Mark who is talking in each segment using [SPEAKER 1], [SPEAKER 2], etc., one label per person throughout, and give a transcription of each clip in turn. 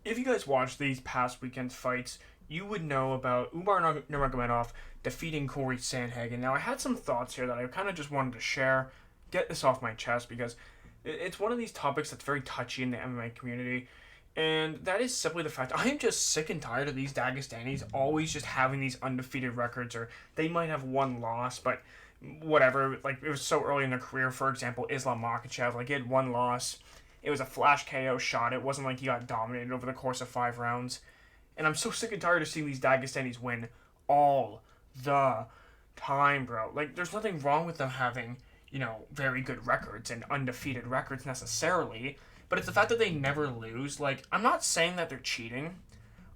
[SPEAKER 1] if you guys watched these past weekend's fights, you would know about Umar Nurmagomedov defeating Corey Sandhagen. Now, I had some thoughts here that I kind of just wanted to share, get this off my chest, because it's one of these topics that's very touchy in the MMA community. And that is simply the fact I am just sick and tired of these Dagestanis always just having these undefeated records, or they might have one loss, but whatever. Like, it was so early in their career. For example, Islam Makhachev, like, he had one loss. It was a flash KO shot. It wasn't like he got dominated over the course of 5 rounds. And I'm so sick and tired of seeing these Dagestanis win all the time, bro. Like, there's nothing wrong with them having, very good records and undefeated records necessarily. But it's the fact that they never lose. Like, I'm not saying that they're cheating.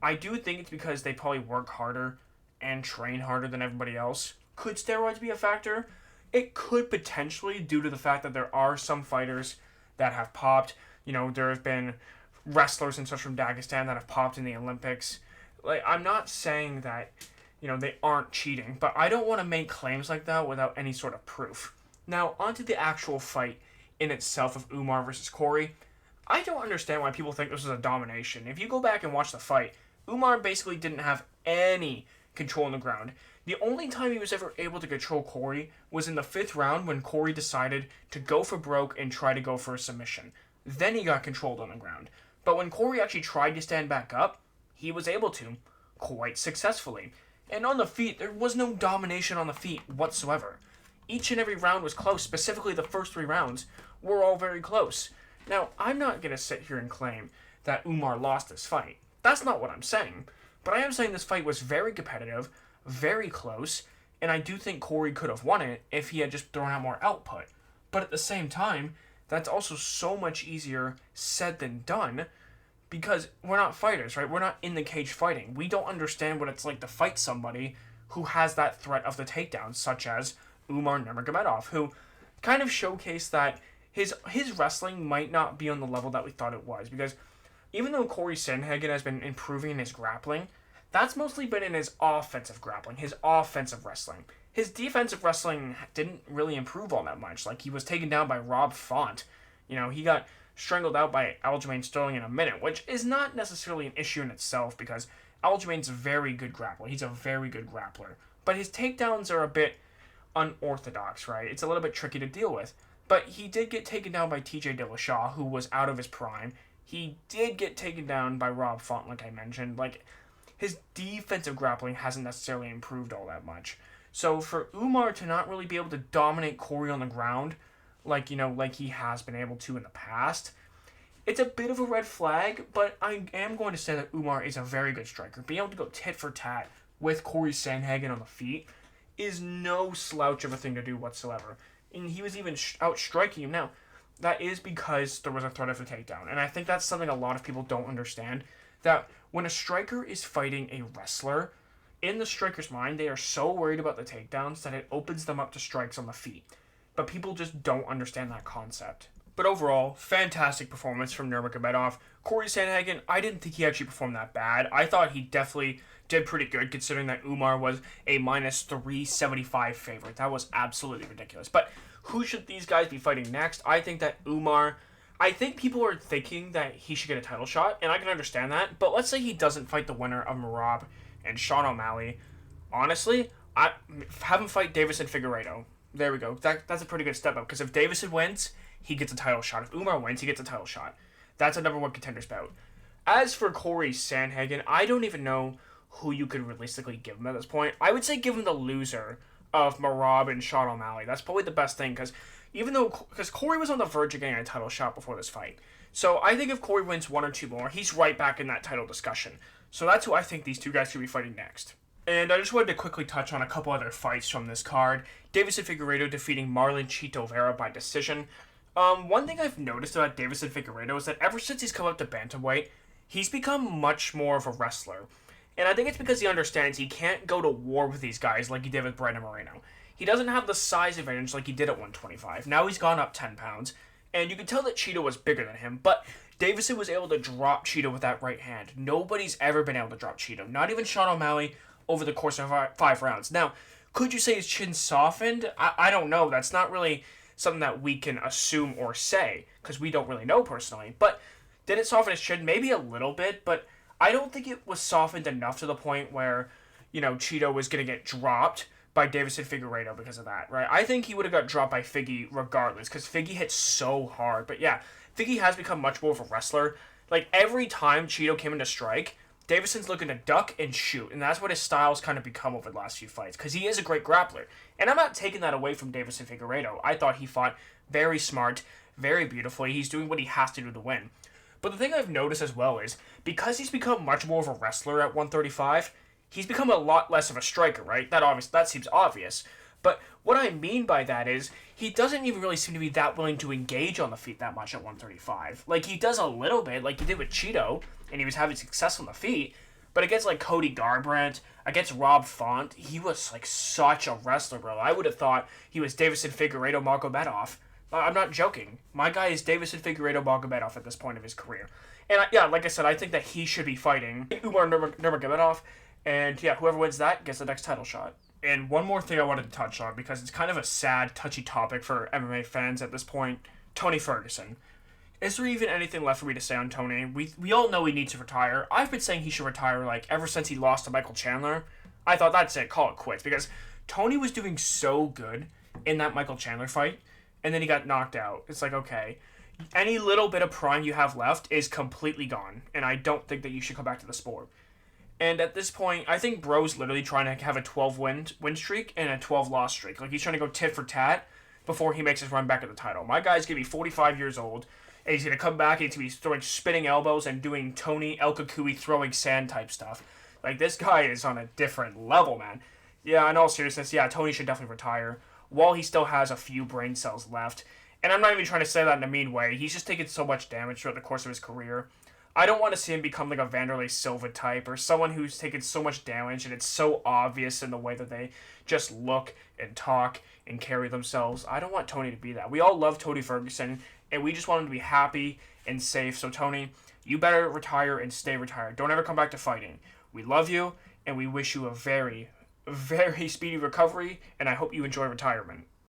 [SPEAKER 1] I do think it's because they probably work harder and train harder than everybody else. Could steroids be a factor? It could potentially, due to the fact that there are some fighters that have popped. There have been wrestlers and such from Dagestan that have popped in the Olympics. Like, I'm not saying that, they aren't cheating, but I don't want to make claims like that without any sort of proof. Now, onto the actual fight in itself of Umar versus Corey. I don't understand why people think this was a domination. If you go back and watch the fight, Umar basically didn't have any control on the ground. The only time he was ever able to control Corey was in the 5th round when Corey decided to go for broke and try to go for a submission. Then he got controlled on the ground. But when Corey actually tried to stand back up, he was able to, quite successfully. And on the feet, there was no domination on the feet whatsoever. Each and every round was close, specifically the first 3 rounds were all very close. Now, I'm not going to sit here and claim that Umar lost this fight. That's not what I'm saying. But I am saying this fight was very competitive, very close, and I do think Corey could have won it if he had just thrown out more output. But at the same time, that's also so much easier said than done, because we're not fighters, right? We're not in the cage fighting. We don't understand what it's like to fight somebody who has that threat of the takedown, such as Umar Nurmagomedov, who kind of showcased that his wrestling might not be on the level that we thought it was, because even though Corey Sandhagen has been improving in his grappling, that's mostly been in his offensive grappling, his offensive wrestling. His defensive wrestling didn't really improve all that much. Like, he was taken down by Rob Font. He got strangled out by Aljamain Sterling in a minute, which is not necessarily an issue in itself because Aljamain's a very good grappler. He's a very good grappler. But his takedowns are a bit unorthodox, right? It's a little bit tricky to deal with. But he did get taken down by TJ Dillashaw, who was out of his prime. He did get taken down by Rob Font, like I mentioned. Like, his defensive grappling hasn't necessarily improved all that much. So for Umar to not really be able to dominate Corey on the ground, like he has been able to in the past, it's a bit of a red flag, but I am going to say that Umar is a very good striker. Being able to go tit for tat with Corey Sandhagen on the feet is no slouch of a thing to do whatsoever. And he was even outstriking him. Now, that is because there was a threat of a takedown. And I think that's something a lot of people don't understand, that when a striker is fighting a wrestler, in the striker's mind, they are so worried about the takedowns that it opens them up to strikes on the feet. But people just don't understand that concept. But overall, fantastic performance from Nurmagomedov. Corey Sandhagen, I didn't think he actually performed that bad. I thought he definitely did pretty good considering that Umar was a minus 375 favorite. That was absolutely ridiculous. But who should these guys be fighting next? I think that Umar... I think people are thinking that he should get a title shot, and I can understand that. But let's say he doesn't fight the winner of Merab and Sean O'Malley. Honestly, I have him fight Davison Figueiredo. There we go. That's a pretty good step up, because if Davison wins, he gets a title shot. If Umar wins, he gets a title shot. That's a number 1 contender's bout. As for Corey Sandhagen, I don't even know who you could realistically give him at this point. I would say give him the loser of Merab and Sean O'Malley. That's probably the best thing, because Corey was on the verge of getting a title shot before this fight. So I think if Corey wins 1 or 2 more, he's right back in that title discussion. So that's who I think these 2 guys should be fighting next. And I just wanted to quickly touch on a couple other fights from this card. Davison Figueiredo defeating Marlon Chito Vera by decision. One thing I've noticed about Davison Figueiredo is that ever since he's come up to bantamweight, he's become much more of a wrestler. And I think it's because he understands he can't go to war with these guys like he did with Brandon Moreno. He doesn't have the size advantage like he did at 125. Now he's gone up 10 pounds. And you can tell that Chito was bigger than him, but Davison was able to drop Chito with that right hand. Nobody's ever been able to drop Chito. Not even Sean O'Malley over the course of 5 rounds. Now, could you say his chin softened? I don't know. That's not really something that we can assume or say, because we don't really know personally. But Did it soften his chin? Maybe a little bit, but I don't think it was softened enough to the point where, Cheeto was going to get dropped by Davison Figueiredo because of that, right? I think he would have got dropped by Figgy regardless, because Figgy hits so hard. But yeah, Figgy has become much more of a wrestler. Like, every time Cheeto came into strike, Davison's looking to duck and shoot, and that's what his style's kind of become over the last few fights, because he is a great grappler. And I'm not taking that away from Davison Figueiredo. I thought he fought very smart, very beautifully. He's doing what he has to do to win. But the thing I've noticed as well is, because he's become much more of a wrestler at 135, he's become a lot less of a striker, right? That seems obvious. But what I mean by that is, he doesn't even really seem to be that willing to engage on the feet that much at 135. Like, he does a little bit, like he did with Cheeto, and he was having success on the feet. But against, like, Cody Garbrandt, against Rob Font, he was, like, such a wrestler, bro. I would have thought he was Davison Figueiredo Magomedov. I'm not joking. My guy is Davison Figueiredo Magomedov at this point of his career. And, yeah, like I said, I think that he should be fighting Umar Nurmagomedov. And, yeah, whoever wins that gets the next title shot. And one more thing I wanted to touch on, because it's kind of a sad, touchy topic for MMA fans at this point. Tony Ferguson. Is there even anything left for me to say on Tony? We all know he needs to retire. I've been saying he should retire, like, ever since he lost to Michael Chandler. I thought that's it, call it quits. Because Tony was doing so good in that Michael Chandler fight, and then he got knocked out. It's like, okay, any little bit of prime you have left is completely gone, and I don't think that you should come back to the sport. And at this point, I think Bro's literally trying to have a 12-win streak and a 12-loss streak. Like, he's trying to go tit for tat before he makes his run back at the title. My guy's going to be 45 years old, and he's going to come back and he's going to be throwing spinning elbows and doing Tony El Kukui throwing sand type stuff. Like, this guy is on a different level, man. Yeah, in all seriousness, yeah, Tony should definitely retire while he still has a few brain cells left. And I'm not even trying to say that in a mean way. He's just taken so much damage throughout the course of his career. I don't want to see him become like a Vanderlei Silva type, or someone who's taken so much damage and it's so obvious in the way that they just look and talk and carry themselves. I don't want Tony to be that. We all love Tony Ferguson, and we just want him to be happy and safe. So Tony, you better retire and stay retired. Don't ever come back to fighting. We love you, and we wish you a very, very speedy recovery, and I hope you enjoy retirement.